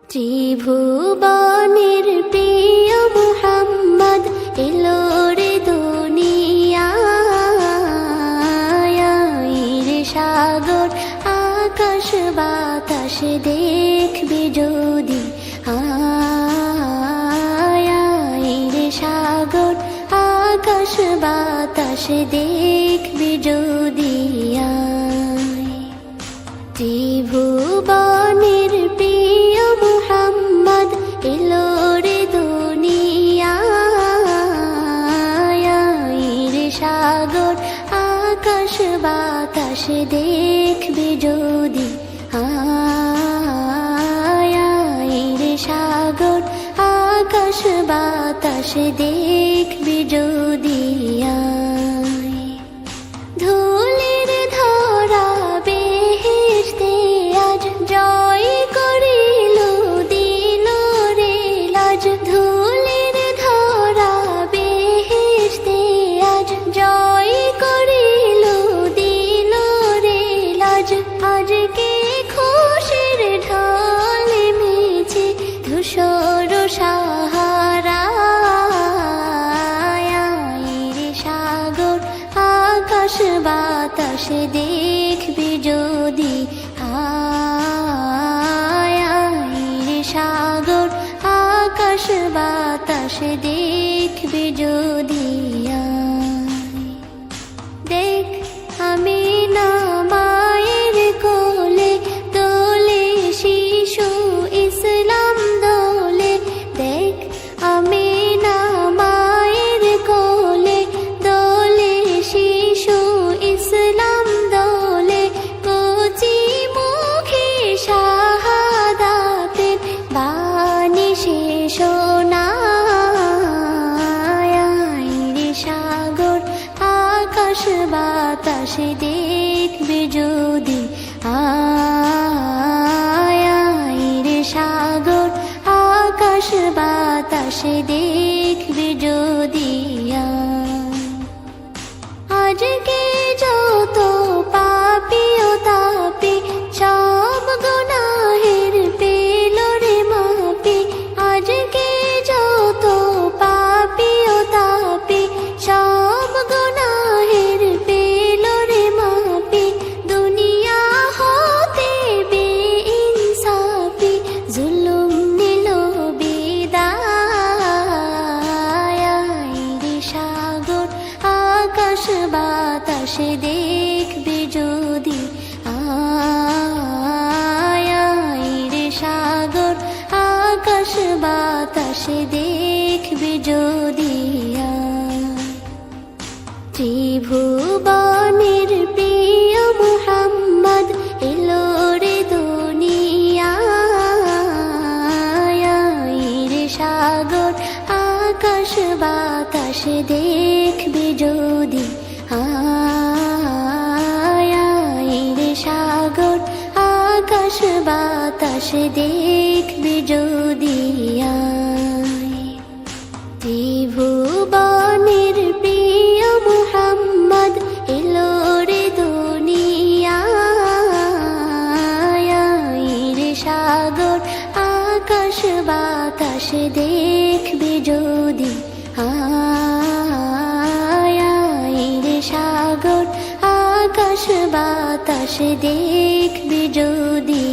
ত্রিভুবনের প্রিয় মুহাম্মদ এলো রে দুনিয়ায় রে সাগর আকাশ বাতাস দেখবি যদি রে সাগর আকাশ বাতাস দেখবি যদি ত্রিভুবনের প্রিয় মুহাম্মদ এলো রে দুনিয়ায় রে সাগর আকাশ বাতাস দেখবি যদি রে সাগর আকাশ বাতাস দেখবি যদি ধুলির ধরা বেহেশতে আজ জয় করিল দিল রে লাজ ধুলির ধরা বেহেশতে আজ জয় করিল দিল রে লাজ আজকে খুশির ঢল মেছে ধূসর সাহারা রে সাগর আকাশ বাতাস দেখবি যদি রে সাগর আকাশ বাতাস দেখবি যদি দেখ আমি না মায়ের কোলে দোলে শিশু ইসলাম দোলে দেখ আমি না মায়ের কোলে দোলে শিশু ইসলাম দোলে কচি মুখে শাহাদাতের বাণী শেষ রে সাগর আকাশ বাতাস দেখবি যদি রে সাগর আকাশ বাতাস দেখবি যদি আজকে যত পাপী ও তাপী সব গুনাহের পেল রে মাপি আজকে যত পাপী ও তাপী সব গুনাহের পেল রে মাপি দুনিয়া হতে বেইনসাফি জুলুম নিল বিদায় রে সাগর আকাশ বাতাস দেখবি যদি রে সাগর আকাশ বাতাস দেখবি যদি ত্রিভুবনের প্রিয় মুহাম্মদ এলো রে দুনিয়ায় রে সাগর আকাশ বাতাস দেখবি যদি রে সাগর আকাশ বাতাস দেখবি যদি ত্রিভুবনের প্রিয় মুহাম্মদ এলো রে দুনিয়ায় রে সাগর আকাশ বাতাস দেখবি যদি রে সাগর আকাশ বাতাস দেখবি যদি